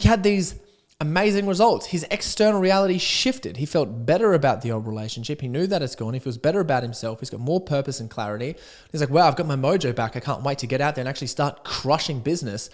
he had these amazing results. His external reality shifted. He felt better about the old relationship. He knew that it's gone. He feels better about himself. He's got more purpose and clarity. He's like, wow, I've got my mojo back. I can't wait to get out there and actually start crushing business.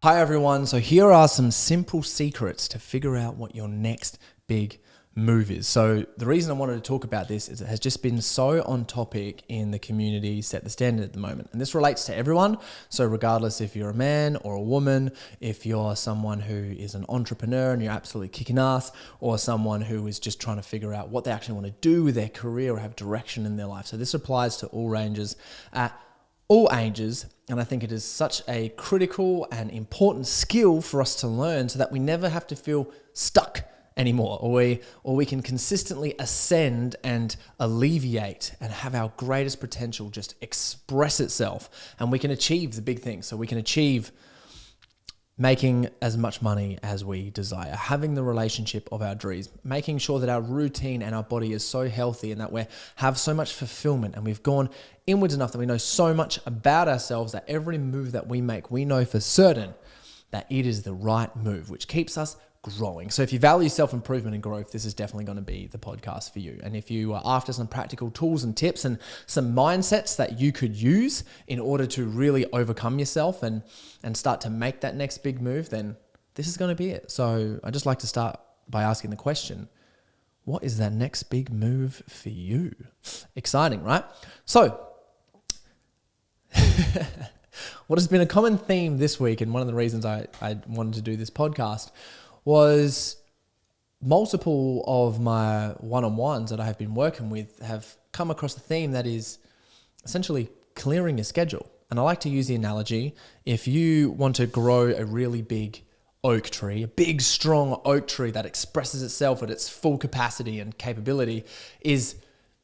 Hi everyone. So here are some simple secrets to figure out what your next big move is. So the reason I wanted to talk about this is it has just been so on topic in the community Set the Standard at the moment. And this relates to everyone. So regardless if you're a man or a woman, if you're someone who is an entrepreneur and you're absolutely kicking ass, or someone who is just trying to figure out what they actually want to do with their career or have direction in their life. So this applies to all ranges at all ages. And I think it is such a critical and important skill for us to learn so that we never have to feel stuck anymore, or we can consistently ascend and alleviate and have our greatest potential just express itself, and we can achieve the big things. So we can achieve making as much money as we desire, having the relationship of our dreams, making sure that our routine and our body is so healthy and that we have so much fulfillment and we've gone inwards enough that we know so much about ourselves that every move that we make, we know for certain that it is the right move, which keeps us growing. So if you value self-improvement and growth, this is definitely going to be the podcast for you. And if you are after some practical tools and tips and some mindsets that you could use in order to really overcome yourself and start to make that next big move, then this is going to be it. So I just like to start by asking the question, what is that next big move for you? Exciting, right? So what has been a common theme this week, and one of the reasons I wanted to do this podcast, was multiple of my one-on-ones that I have been working with have come across the theme that is essentially clearing your schedule. And I like to use the analogy, if you want to grow a really big oak tree, a big, strong oak tree that expresses itself at its full capacity and capability, is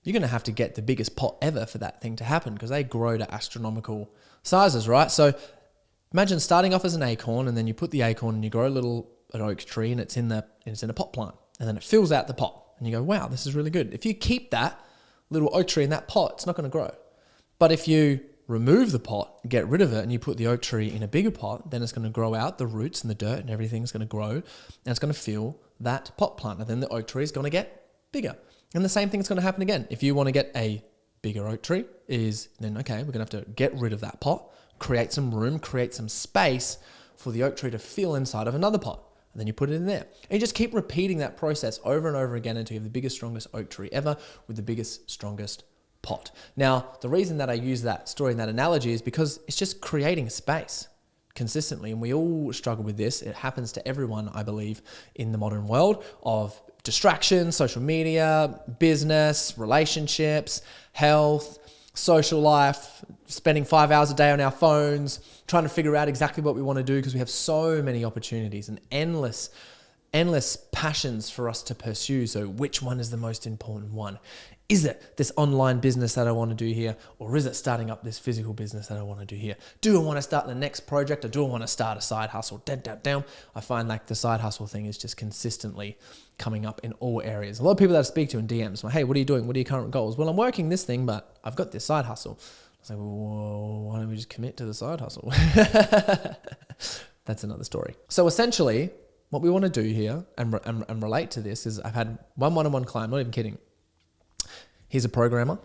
you're going to have to get the biggest pot ever for that thing to happen, because they grow to astronomical sizes, right? So imagine starting off as an acorn, and then you put the acorn and you grow an oak tree, and it's in a pot plant, and then it fills out the pot, and you go, wow, this is really good. If you keep that little oak tree in that pot, it's not going to grow. But if you remove the pot, get rid of it, and you put the oak tree in a bigger pot, then it's going to grow out the roots and the dirt and everything's going to grow, and it's going to fill that pot plant, and then the oak tree is going to get bigger. And the same thing is going to happen again. If you want to get a bigger oak tree, then okay, we're going to have to get rid of that pot, create some room, create some space for the oak tree to fill inside of another pot. And then you put it in there. And you just keep repeating that process over and over again until you have the biggest, strongest oak tree ever with the biggest, strongest pot. Now, the reason that I use that story and that analogy is because it's just creating space consistently. And we all struggle with this. It happens to everyone, I believe, in the modern world of distraction, social media, business, relationships, health, social life, spending 5 hours a day on our phones, trying to figure out exactly what we want to do because we have so many opportunities and endless passions for us to pursue. So which one is the most important one? Is it this online business that I want to do here? Or is it starting up this physical business that I want to do here? Do I want to start the next project, or do I want to start a side hustle? Down. I find like the side hustle thing is just consistently coming up in all areas. A lot of people that I speak to in DMs, like, hey, what are you doing? What are your current goals? Well, I'm working this thing, but I've got this side hustle. I was like, well, why don't we just commit to the side hustle? That's another story. So essentially, what we want to do here and relate to this is I've had one-on-one client, not even kidding. He's a programmer,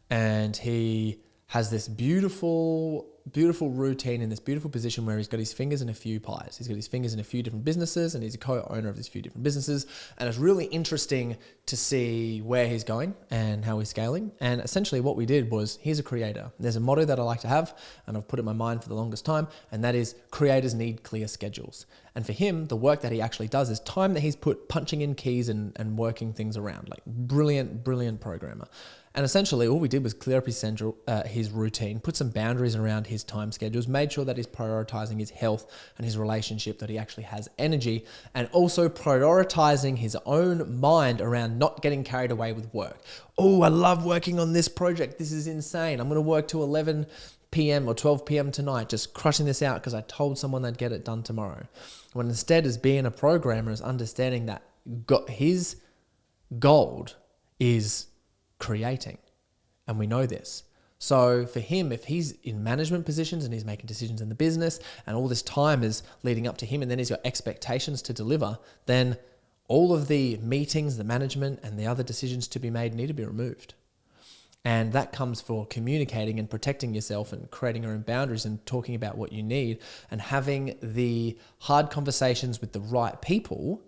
and he has this beautiful routine in this beautiful position where he's got his fingers in a few pies. He's got his fingers in a few different businesses, and he's a co-owner of these few different businesses. And it's really interesting to see where he's going and how he's scaling. And essentially what we did was, he's a creator. There's a motto that I like to have, and I've put it in my mind for the longest time, and that is creators need clear schedules. And for him, the work that he actually does is time that he's put punching in keys and working things around. Like brilliant programmer. And essentially all we did was clear up his routine, put some boundaries around his time schedules, made sure that he's prioritizing his health and his relationship, that he actually has energy, and also prioritizing his own mind around not getting carried away with work. Oh, I love working on this project. This is insane. I'm going to work till 11 p.m. or 12 p.m. tonight, just crushing this out because I told someone they'd get it done tomorrow. When instead, as being a programmer, is understanding that his gold is creating. And we know this. So for him, if he's in management positions and he's making decisions in the business and all this time is leading up to him and then he's got expectations to deliver, then all of the meetings, the management and the other decisions to be made need to be removed. And that comes for communicating and protecting yourself and creating your own boundaries and talking about what you need and having the hard conversations with the right people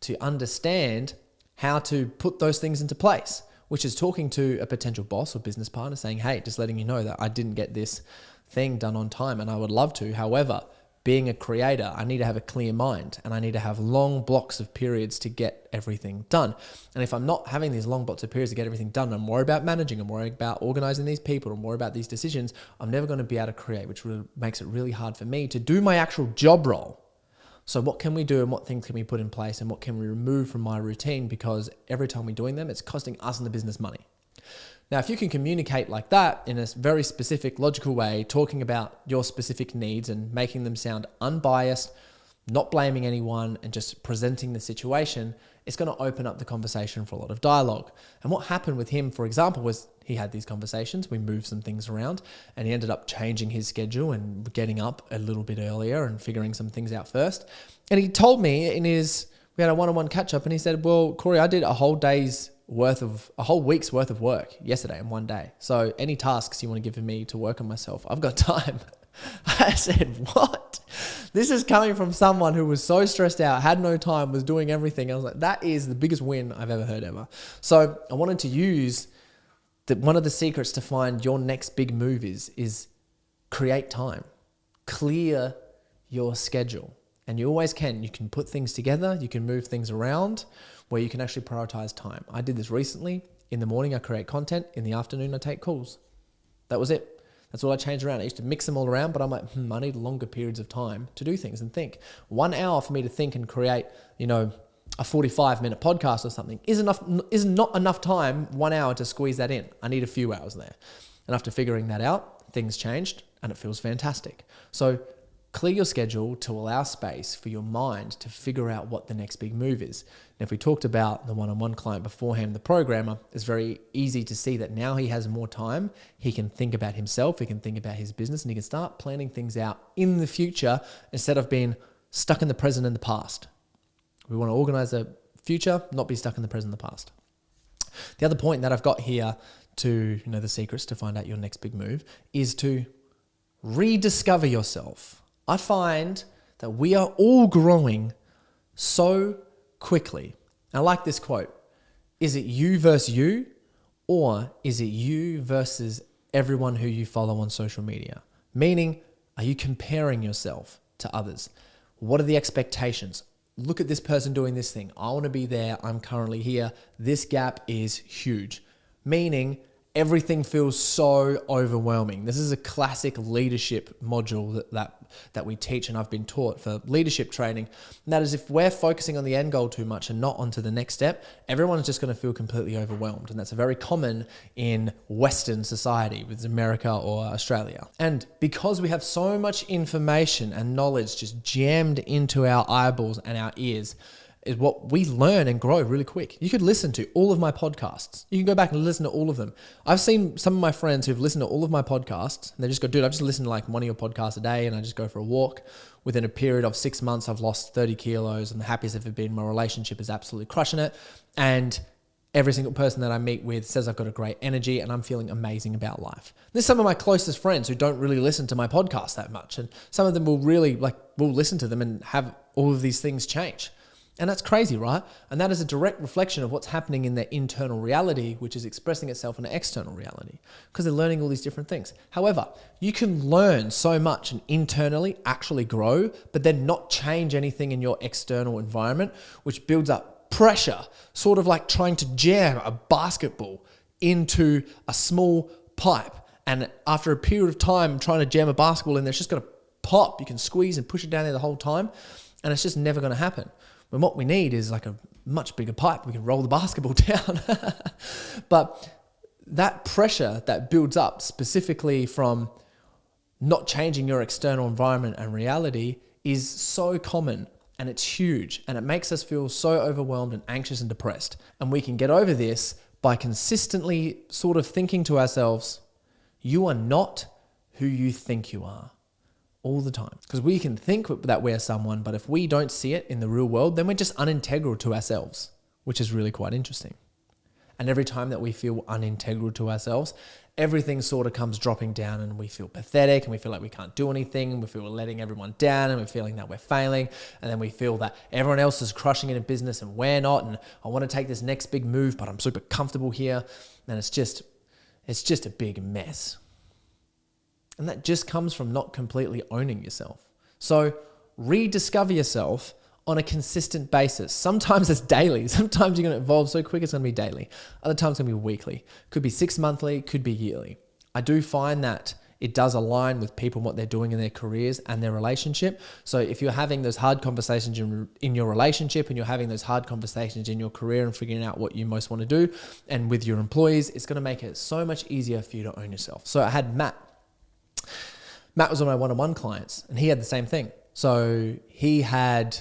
to understand how to put those things into place, which is talking to a potential boss or business partner saying, hey, just letting you know that I didn't get this thing done on time and I would love to. However, being a creator, I need to have a clear mind and I need to have long blocks of periods to get everything done. And if I'm not having these long blocks of periods to get everything done, I'm worried about managing, I'm worried about organizing these people, I'm worried about these decisions, I'm never going to be able to create, which really makes it really hard for me to do my actual job role. So what can we do and what things can we put in place and what can we remove from my routine? Because every time we're doing them, it's costing us and the business money. Now, if you can communicate like that in a very specific, logical way, talking about your specific needs and making them sound unbiased, not blaming anyone and just presenting the situation, it's going to open up the conversation for a lot of dialogue. And what happened with him, for example, was he had these conversations, we moved some things around and he ended up changing his schedule and getting up a little bit earlier and figuring some things out first. And he told me we had a one-on-one catch up and he said, well, Corey, I did a whole week's worth of work yesterday in one day. So any tasks you want to give me to work on myself, I've got time. I said, what? This is coming from someone who was so stressed out, had no time, was doing everything. I was like, that is the biggest win I've ever heard ever. So I wanted to use one of the secrets to find your next big move is create time, clear your schedule. And you always can. You can put things together. You can move things around where you can actually prioritize time. I did this recently. In the morning, I create content. In the afternoon, I take calls. That was it. That's all I changed around. I used to mix them all around, but I'm like, I need longer periods of time to do things and think. 1 hour for me to think and create, a 45-minute podcast or something is not enough time, 1 hour to squeeze that in. I need a few hours there. And after figuring that out, things changed and it feels fantastic. So clear your schedule to allow space for your mind to figure out what the next big move is. And if we talked about the one-on-one client beforehand, the programmer, it's very easy to see that now he has more time. He can think about himself, he can think about his business, and he can start planning things out in the future instead of being stuck in the present and the past. We want to organize the future, not be stuck in the present and the past. The other point that I've got here to, the secrets to find out your next big move is to rediscover yourself. I find that we are all growing so quickly. I like this quote. Is it you versus you, or is it you versus everyone who you follow on social media? Meaning, are you comparing yourself to others? What are the expectations? Look at this person doing this thing. I want to be there. I'm currently here. This gap is huge. Meaning, everything feels so overwhelming. This is a classic leadership module that we teach and I've been taught for leadership training. And that is, if we're focusing on the end goal too much and not onto the next step, everyone's just going to feel completely overwhelmed. And that's very common in Western society, with America or Australia. And because we have so much information and knowledge just jammed into our eyeballs and our ears, is what we learn and grow really quick. You could listen to all of my podcasts. You can go back and listen to all of them. I've seen some of my friends who've listened to all of my podcasts and they just go, dude, I've just listened to like one of your podcasts a day and I just go for a walk. Within a period of 6 months, I've lost 30 kilos and the happiest I've ever been. My relationship is absolutely crushing it. And every single person that I meet with says I've got a great energy and I'm feeling amazing about life. There's some of my closest friends who don't really listen to my podcast that much. And some of them will really will listen to them and have all of these things change. And that's crazy, right? And that is a direct reflection of what's happening in their internal reality, which is expressing itself in an external reality, because they're learning all these different things. However, you can learn so much and internally actually grow, but then not change anything in your external environment, which builds up pressure, sort of like trying to jam a basketball into a small pipe. And after a period of time trying to jam a basketball in there, it's just going to pop. You can squeeze and push it down there the whole time, and it's just never going to happen. When what we need is like a much bigger pipe. We can roll the basketball down. But that pressure that builds up specifically from not changing your external environment and reality is so common, and it's huge, and it makes us feel so overwhelmed and anxious and depressed. And we can get over this by consistently sort of thinking to ourselves, You are not who you think you are all the time. Because we can think that we're someone, but if we don't see it in the real world, then we're just unintegral to ourselves, which is really quite interesting. And every time that we feel unintegral to ourselves, everything sort of comes dropping down and we feel pathetic and we feel like we can't do anything and we feel we're letting everyone down and we're feeling that we're failing. And then we feel that everyone else is crushing it in business and we're not. And I want to take this next big move, but I'm super comfortable here. And it's just a big mess. And that just comes from not completely owning yourself. So rediscover yourself on a consistent basis. Sometimes it's daily. Sometimes you're going to evolve so quick it's going to be daily. Other times it's going to be weekly. Could be 6 monthly, could be yearly. I do find that it does align with people and what they're doing in their careers and their relationship. So if you're having those hard conversations in your relationship and you're having those hard conversations in your career and figuring out what you most want to do and with your employees, it's going to make it so much easier for you to own yourself. So I had Matt. Matt was one of my one-on-one clients and he had the same thing. So he had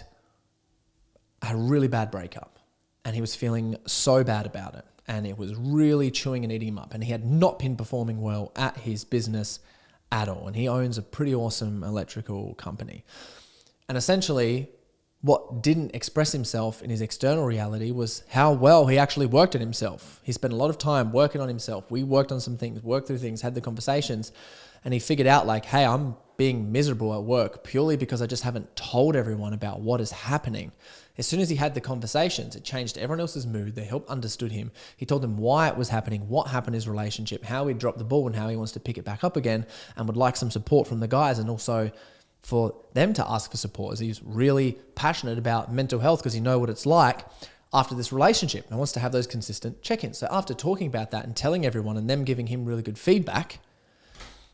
a really bad breakup and he was feeling so bad about it and it was really chewing and eating him up and he had not been performing well at his business at all. And he owns a pretty awesome electrical company. And essentially what didn't express himself in his external reality was how well he actually worked at himself. He spent a lot of time working on himself. We worked on some things, worked through things, had the conversations, and he figured out like, hey, I'm being miserable at work purely because I just haven't told everyone about what is happening. As soon as he had the conversations, it changed everyone else's mood. They helped understood him. He told them why it was happening, what happened in his relationship, how he dropped the ball and how he wants to pick it back up again and would like some support from the guys and also for them to ask for support as he's really passionate about mental health because he knows what it's like after this relationship and wants to have those consistent check-ins. So after talking about that and telling everyone and them giving him really good feedback,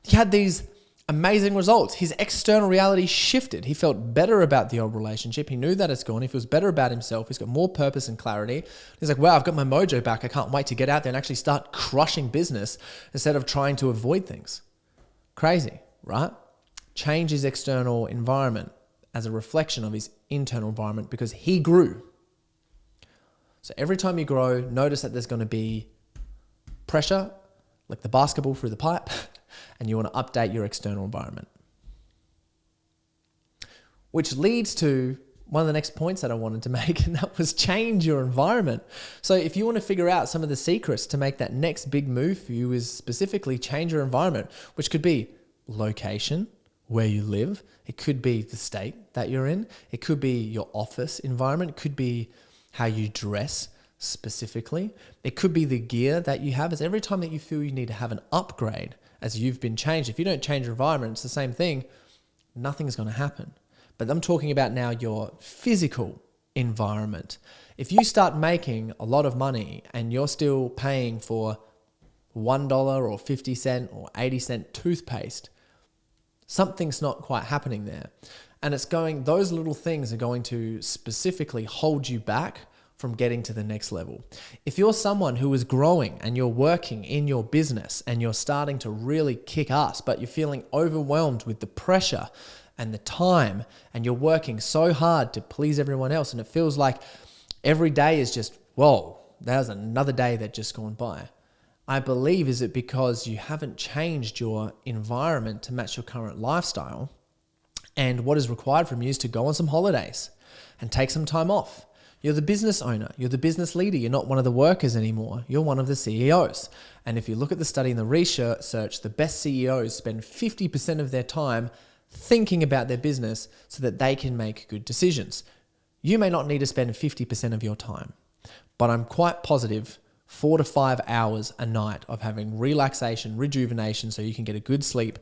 he had these amazing results. His external reality shifted. He felt better about the old relationship. He knew that it's gone. He feels better about himself. He's got more purpose and clarity. He's like, wow, I've got my mojo back. I can't wait to get out there and actually start crushing business instead of trying to avoid things. Crazy, right? Change his external environment as a reflection of his internal environment because he grew. So every time you grow, notice that there's going to be pressure, like the basketball through the pipe, and you want to update your external environment. Which leads to one of the next points that I wanted to make, and that was change your environment. So if you want to figure out some of the secrets to make that next big move for you is specifically change your environment, which could be location, where you live. It could be the state that you're in. It could be your office environment. It could be how you dress specifically. It could be the gear that you have. It's every time that you feel you need to have an upgrade as you've been changed. If you don't change your environment, it's the same thing. Nothing's going to happen. But I'm talking about now your physical environment. If you start making a lot of money and you're still paying for $1 or 50 cent or 80 cent toothpaste, something's not quite happening there. And those little things are going to specifically hold you back from getting to the next level. If you're someone who is growing and you're working in your business and you're starting to really kick ass, but you're feeling overwhelmed with the pressure and the time and you're working so hard to please everyone else and it feels like every day is just, whoa, there's another day that just gone by. I believe is it because you haven't changed your environment to match your current lifestyle, and what is required from you is to go on some holidays and take some time off. You're the business owner. You're the business leader. You're not one of the workers anymore. You're one of the CEOs. And if you look at the study and the research, the best CEOs spend 50% of their time thinking about their business so that they can make good decisions. You may not need to spend 50% of your time, but I'm quite positive 4 to 5 hours a night of having relaxation, rejuvenation so you can get a good sleep,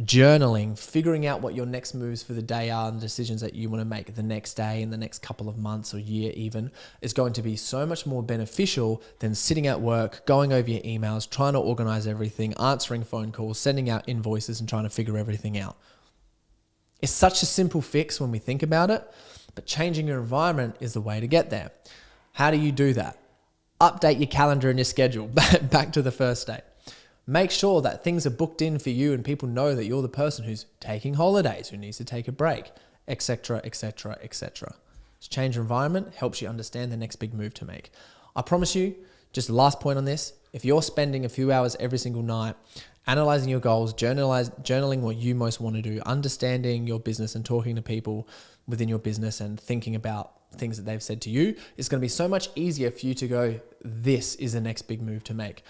journaling, figuring out what your next moves for the day are and decisions that you want to make the next day in the next couple of months or year even is going to be so much more beneficial than sitting at work, going over your emails, trying to organize everything, answering phone calls, sending out invoices and trying to figure everything out. It's such a simple fix when we think about it, but changing your environment is the way to get there. How do you do that? Update your calendar and your schedule back to the first day. Make sure that things are booked in for you and people know that you're the person who's taking holidays, who needs to take a break, etc., etc., etc. Change your environment helps you understand the next big move to make. I promise you, just the last point on this, if you're spending a few hours every single night analyzing your goals, journaling what you most want to do, understanding your business and talking to people within your business and thinking about things that they've said to you, is going to be so much easier for you to go, this is the next big move to make.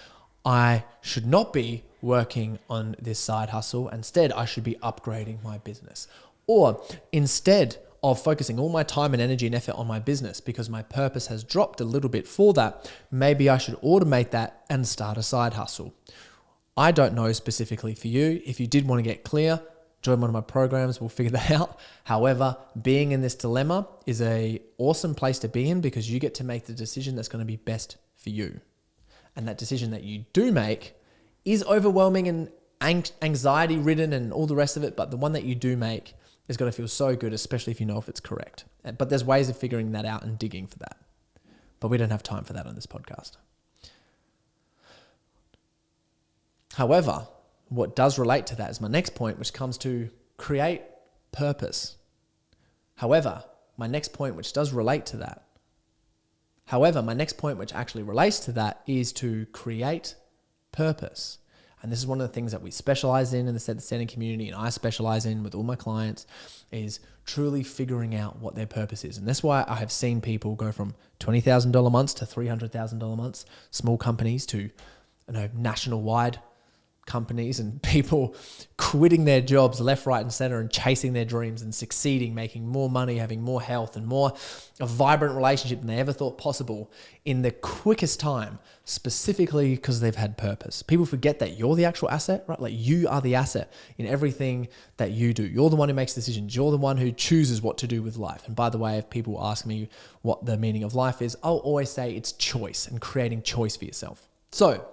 I should not be working on this side hustle. Instead, I should be upgrading my business. Or instead of focusing all my time and energy and effort on my business because my purpose has dropped a little bit for that, maybe I should automate that and start a side hustle. I don't know specifically for you. If you did want to get clear, join one of my programs, we'll figure that out. However, being in this dilemma is an awesome place to be in because you get to make the decision that's going to be best for you. And that decision that you do make is overwhelming and anxiety ridden and all the rest of it, but the one that you do make is going to feel so good, especially if you know if it's correct. But there's ways of figuring that out and digging for that. But we don't have time for that on this podcast. However, what does relate to that is my next point, which comes to create purpose. However, my next point, which does relate to that. However, my next point, which actually relates to that, is to create purpose. And this is one of the things that we specialize in the set-the-standard community, and I specialize in with all my clients, is truly figuring out what their purpose is. And that's why I have seen people go from $20,000 months to $300,000 months, small companies to national-wide companies, and people quitting their jobs left, right, and center and chasing their dreams and succeeding, making more money, having more health and a vibrant relationship than they ever thought possible in the quickest time, specifically because they've had purpose. People forget that you're the actual asset, right? Like you are the asset in everything that you do. You're the one who makes decisions. You're the one who chooses what to do with life. And by the way, if people ask me what the meaning of life is, I'll always say it's choice and creating choice for yourself. So,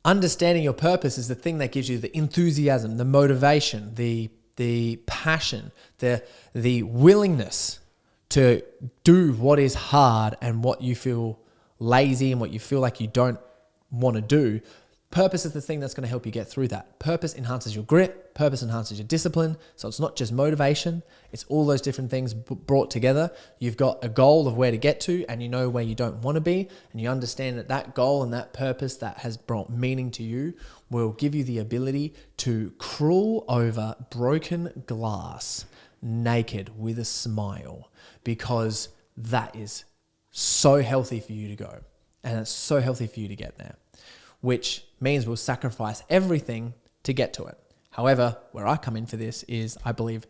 understanding your purpose is the thing that gives you the enthusiasm, the motivation, the passion, the willingness to do what is hard and what you feel lazy and what you feel like you don't want to do. Purpose is the thing that's going to help you get through that. Purpose enhances your grit. Purpose enhances your discipline. So it's not just motivation. It's all those different things brought together. You've got a goal of where to get to and you know where you don't want to be. And you understand that that goal and that purpose that has brought meaning to you will give you the ability to crawl over broken glass naked with a smile, because that is so healthy for you to go. And it's so healthy for you to get there, which means we'll sacrifice everything to get to it. However, where I come in for this is I believe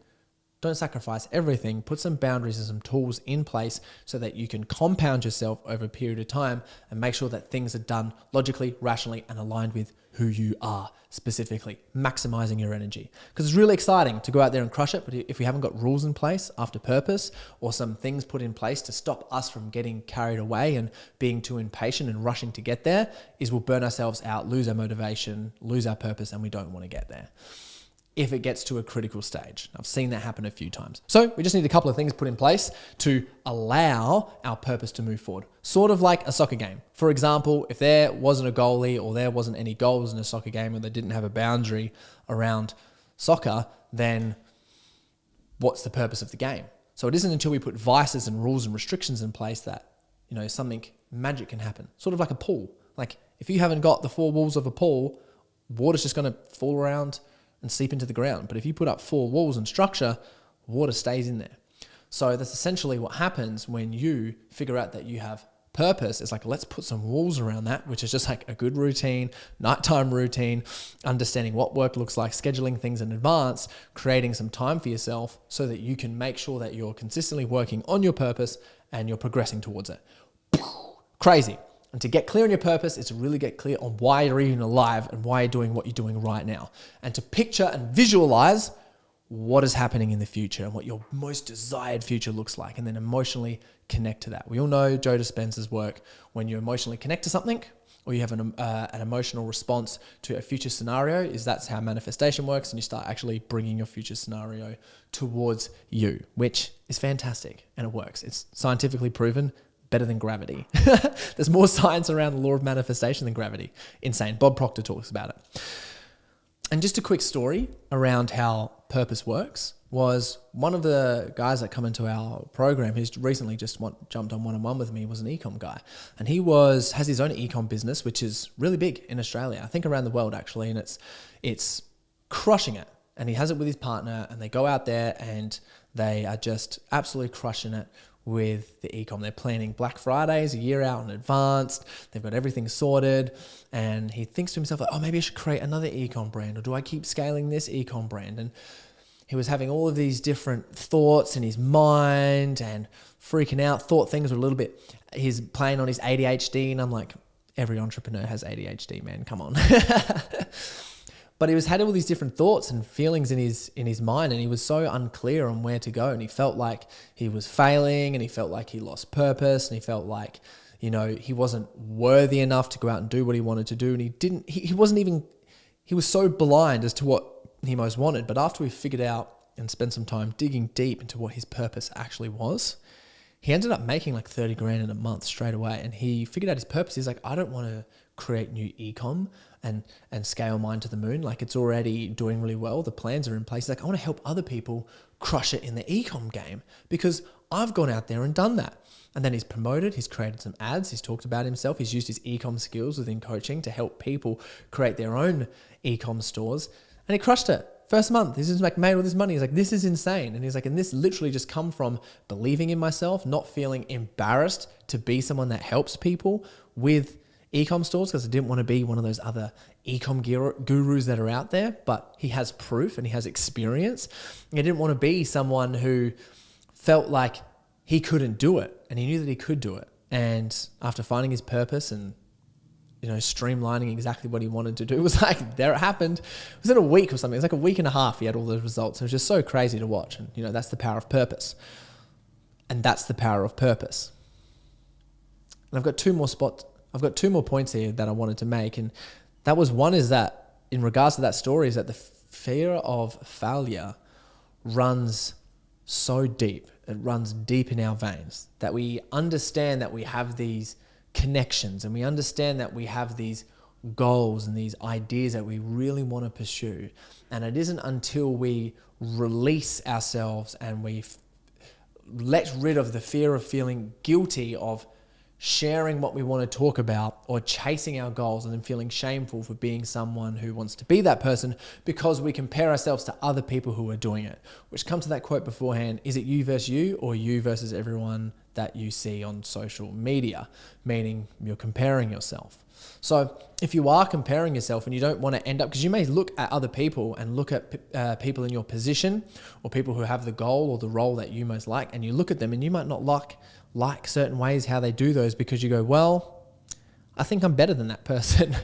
don't sacrifice everything, put some boundaries and some tools in place so that you can compound yourself over a period of time and make sure that things are done logically, rationally, and aligned with who you are specifically, maximizing your energy. Because it's really exciting to go out there and crush it, but if we haven't got rules in place after purpose or some things put in place to stop us from getting carried away and being too impatient and rushing to get there, is we'll burn ourselves out, lose our motivation, lose our purpose, and we don't want to get there if it gets to a critical stage. I've seen that happen a few times. So we just need a couple of things put in place to allow our purpose to move forward. Sort of like a soccer game. For example, if there wasn't a goalie or there wasn't any goals in a soccer game or they didn't have a boundary around soccer, then what's the purpose of the game? So it isn't until we put vices and rules and restrictions in place that, something magic can happen. Sort of like a pool. Like if you haven't got the four walls of a pool, water's just going to fall around and seep into the ground. But if you put up four walls and structure, water stays in there. So that's essentially what happens when you figure out that you have purpose. It's like, let's put some walls around that, which is just like a good routine, nighttime routine, understanding what work looks like, scheduling things in advance, creating some time for yourself so that you can make sure that you're consistently working on your purpose and you're progressing towards it. Crazy. And to get clear on your purpose is to really get clear on why you're even alive and why you're doing what you're doing right now. And to picture and visualize what is happening in the future and what your most desired future looks like, and then emotionally connect to that. We all know Joe Dispenza's work. When you emotionally connect to something or you have an emotional response to a future scenario, that's how manifestation works, and you start actually bringing your future scenario towards you, which is fantastic and it works. It's scientifically proven. Better than gravity. There's more science around the law of manifestation than gravity. Insane. Bob Proctor talks about it. And just a quick story around how purpose works. was one of the guys that come into our program who's recently just jumped on one-on-one with me was an ecom guy. And he has his own ecom business, which is really big in Australia, I think around the world actually, and it's crushing it. And he has it with his partner, and they go out there and they are just absolutely crushing it with the ecom. They're planning Black Fridays a year out in advance. They've got everything sorted, and he thinks to himself, like, oh, maybe I should create another ecom brand, or do I keep scaling this ecom brand? And he was having all of these different thoughts in his mind and freaking out. Thought things were a little bit, he's playing on his ADHD, and I'm like, every entrepreneur has ADHD, man, come on. But he had all these different thoughts and feelings in his mind, and he was so unclear on where to go, and he felt like he was failing, and he felt like he lost purpose, and he felt like, he wasn't worthy enough to go out and do what he wanted to do, and he was so blind as to what he most wanted. But after we figured out and spent some time digging deep into what his purpose actually was, he ended up making like 30 grand in a month straight away. And he figured out his purpose. He's like, I don't want to create new ecom and scale mine to the moon. Like, it's already doing really well. The plans are in place. He's like, I want to help other people crush it in the ecom game because I've gone out there and done that. And then he's promoted, he's created some ads, he's talked about himself, he's used his ecom skills within coaching to help people create their own ecom stores. And he crushed it. First month, he's just like made all this money. He's like, this is insane. And he's like, and this literally just come from believing in myself, not feeling embarrassed to be someone that helps people with ecom stores, because I didn't want to be one of those other ecom gurus that are out there. But he has proof and he has experience. He didn't want to be someone who felt like he couldn't do it, and he knew that he could do it. And after finding his purpose and streamlining exactly what he wanted to do, it was like, there it happened. It was in a week or something. It was like a week and a half. He had all those results. It was just so crazy to watch. And, that's the power of purpose. And that's the power of purpose. And I've got two more points here that I wanted to make. And that was, one is that in regards to that story, is that the fear of failure runs so deep. It runs deep in our veins, that we understand that we have these connections, and we understand that we have these goals and these ideas that we really want to pursue. And it isn't until we release ourselves and we let rid of the fear of feeling guilty of sharing what we want to talk about, or chasing our goals and then feeling shameful for being someone who wants to be that person, because we compare ourselves to other people who are doing it. Which comes to that quote beforehand, is it you versus you, or you versus everyone that you see on social media? Meaning you're comparing yourself. So if you are comparing yourself and you don't want to end up, because you may look at other people and look at people in your position, or people who have the goal or the role that you most like, and you look at them and you might not like certain ways how they do those, because you go, well, I think I'm better than that person.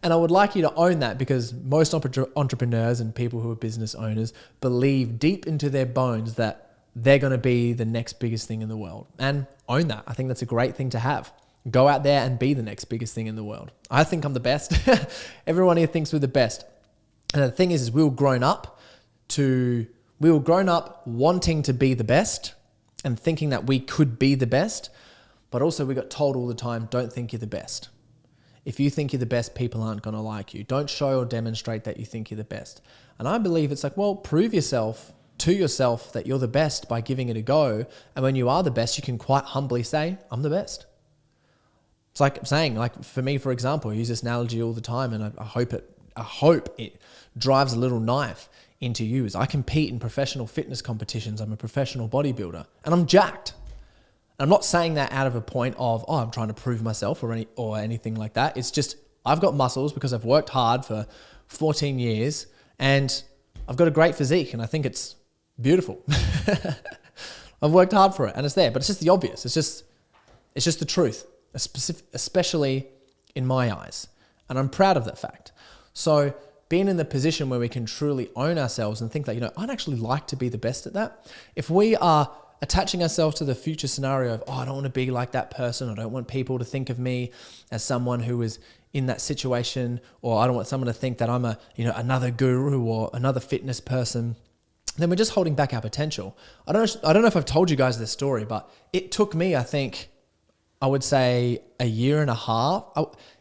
And I would like you to own that, because most entrepreneurs and people who are business owners believe deep into their bones that they're going to be the next biggest thing in the world, and own that. I think that's a great thing to have. Go out there and be the next biggest thing in the world. I think I'm the best. Everyone here thinks we're the best. And the thing is we were grown up wanting to be the best and thinking that we could be the best, but also we got told all the time, don't think you're the best. If you think you're the best, people aren't going to like you. Don't show or demonstrate that you think you're the best. And I believe it's like, well, prove yourself to yourself that you're the best by giving it a go. And when you are the best, you can quite humbly say, I'm the best. It's like saying, like for me, for example, I use this analogy all the time, and I hope it drives a little knife into you. Is I compete in professional fitness competitions. I'm a professional bodybuilder, and I'm jacked. I'm not saying that out of a point of, I'm trying to prove myself or anything like that. It's just, I've got muscles because I've worked hard for 14 years, and I've got a great physique, and I think it's beautiful. I've worked hard for it, and it's there, but it's just the obvious. It's just the truth, especially in my eyes. And I'm proud of that fact. So being in the position where we can truly own ourselves and think that, I'd actually like to be the best at that. If we are attaching ourselves to the future scenario of, I don't want to be like that person. I don't want people to think of me as someone who is in that situation, or I don't want someone to think that I'm another guru or another fitness person. Then we're just holding back our potential. I don't know if I've told you guys this story, but it took me, I would say a year and a half.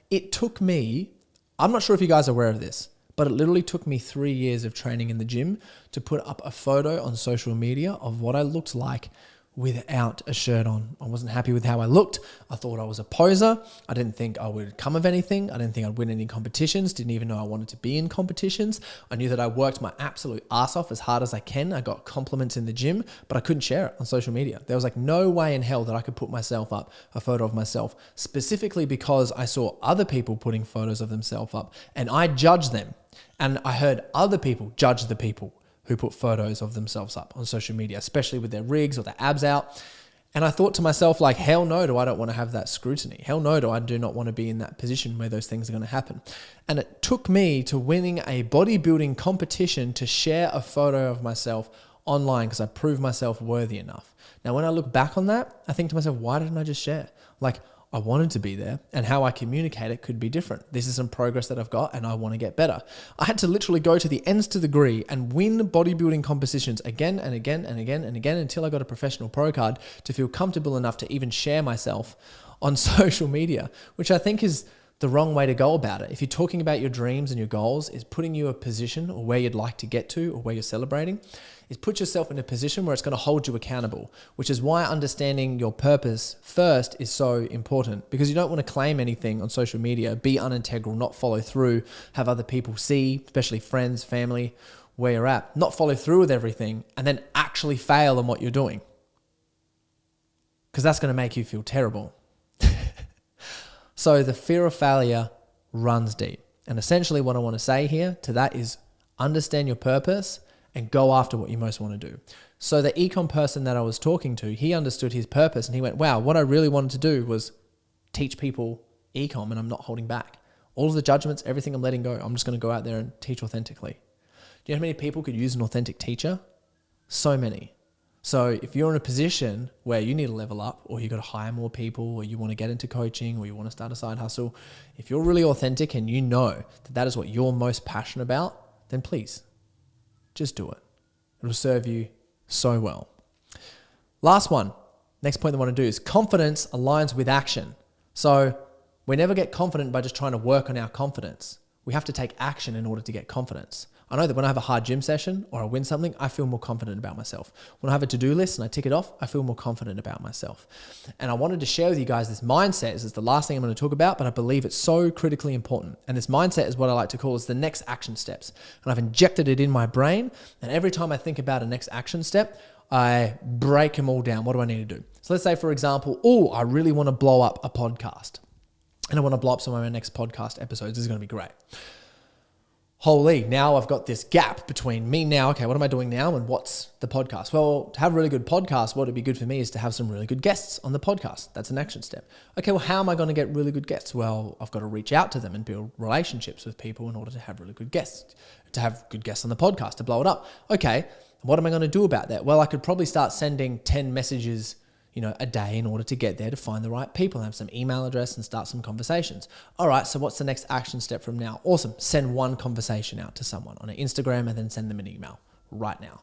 It took me, I'm not sure if you guys are aware of this, But it literally took me 3 years of training in the gym to put up a photo on social media of what I looked like without a shirt on. I wasn't happy with how I looked. I thought I was a poser. I didn't think I would come of anything. I didn't think I'd win any competitions. Didn't even know I wanted to be in competitions. I knew that I worked my absolute ass off as hard as I can. I got compliments in the gym, but I couldn't share it on social media. There was like no way in hell that I could put myself up, a photo of myself, specifically because I saw other people putting photos of themselves up and I judged them. And I heard other people judge the people who put photos of themselves up on social media, especially with their rigs or their abs out. And I thought to myself, like, hell no, I don't want to have that scrutiny. Hell no, I do not want to be in that position where those things are going to happen. And it took me to winning a bodybuilding competition to share a photo of myself online because I proved myself worthy enough. Now, when I look back on that, I think to myself, why didn't I just share? Like, I wanted to be there, and how I communicate it could be different. This is some progress that I've got and I want to get better. I had to literally go to the nth degree and win bodybuilding competitions again and again and again and again until I got a professional pro card to feel comfortable enough to even share myself on social media, which I think is the wrong way to go about it. If you're talking about your dreams and your goals, is putting you a position or where you'd like to get to or where you're celebrating, is put yourself in a position where it's going to hold you accountable, which is why understanding your purpose first is so important, because you don't want to claim anything on social media, be unintegral, not follow through, have other people see, especially friends, family, where you're at, not follow through with everything and then actually fail in what you're doing. Because that's going to make you feel terrible. So the fear of failure runs deep. And essentially what I want to say here to that is understand your purpose and go after what you most want to do. So the ecom person that I was talking to, he understood his purpose and he went, wow, what I really wanted to do was teach people ecom and I'm not holding back. All of the judgments, everything I'm letting go, I'm just going to go out there and teach authentically. Do you know how many people could use an authentic teacher? So many. So if you're in a position where you need to level up or you got to hire more people or you want to get into coaching or you want to start a side hustle, if you're really authentic and you know that that is what you're most passionate about, then please just do it. It'll serve you so well. Last one, next point I want to do is confidence aligns with action. So we never get confident by just trying to work on our confidence. We have to take action in order to get confidence. I know that when I have a hard gym session or I win something, I feel more confident about myself. When I have a to-do list and I tick it off, I feel more confident about myself. And I wanted to share with you guys this mindset. This is the last thing I'm going to talk about, but I believe it's so critically important. And this mindset is what I like to call is the next action steps. And I've injected it in my brain. And every time I think about a next action step, I break them all down. What do I need to do? So let's say, for example, I really want to blow up a podcast. And I want to blow up some of my next podcast episodes. This is going to be great. Holy, now I've got this gap between me now. Okay, what am I doing now and what's the podcast? Well, to have a really good podcast, what would be good for me is to have some really good guests on the podcast. That's an action step. Okay, well, how am I going to get really good guests? Well, I've got to reach out to them and build relationships with people in order to have really good guests, to have good guests on the podcast, to blow it up. Okay, what am I going to do about that? Well, I could probably start sending 10 messages a day in order to get there to find the right people and have some email address and start some conversations. All right, so what's the next action step from now? Awesome. Send one conversation out to someone on an Instagram and then send them an email right now.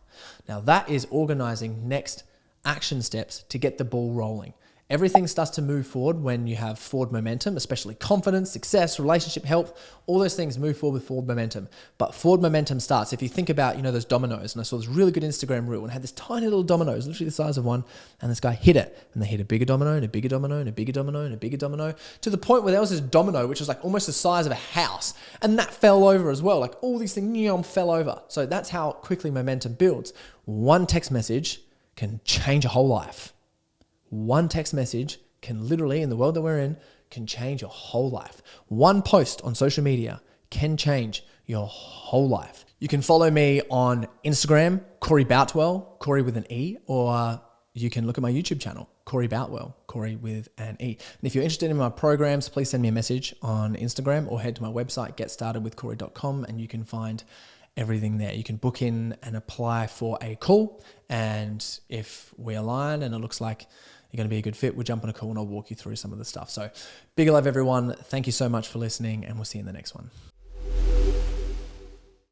Now that is organizing next action steps to get the ball rolling. Everything starts to move forward when you have forward momentum, especially confidence, success, relationship, health, all those things move forward with forward momentum. But forward momentum starts, if you think about, those dominoes, and I saw this really good Instagram reel and it had this tiny little dominoes, literally the size of one, and this guy hit it, and they hit a bigger domino and a bigger domino and a bigger domino and a bigger domino, to the point where there was this domino, which was like almost the size of a house, and that fell over as well. Like all these things fell over. So that's how quickly momentum builds. One text message can change a whole life. One text message can literally, in the world that we're in, can change your whole life. One post on social media can change your whole life. You can follow me on Instagram, Corey Boutwell, Corey with an E, or you can look at my YouTube channel, Corey Boutwell, Corey with an E. And if you're interested in my programs, please send me a message on Instagram or head to my website, getstartedwithcorey.com, and you can find everything there. You can book in and apply for a call. And if we align and it looks like you're going to be a good fit, we'll jump on a call and I'll walk you through some of the stuff. So big love, everyone. Thank you so much for listening, and we'll see you in the next one.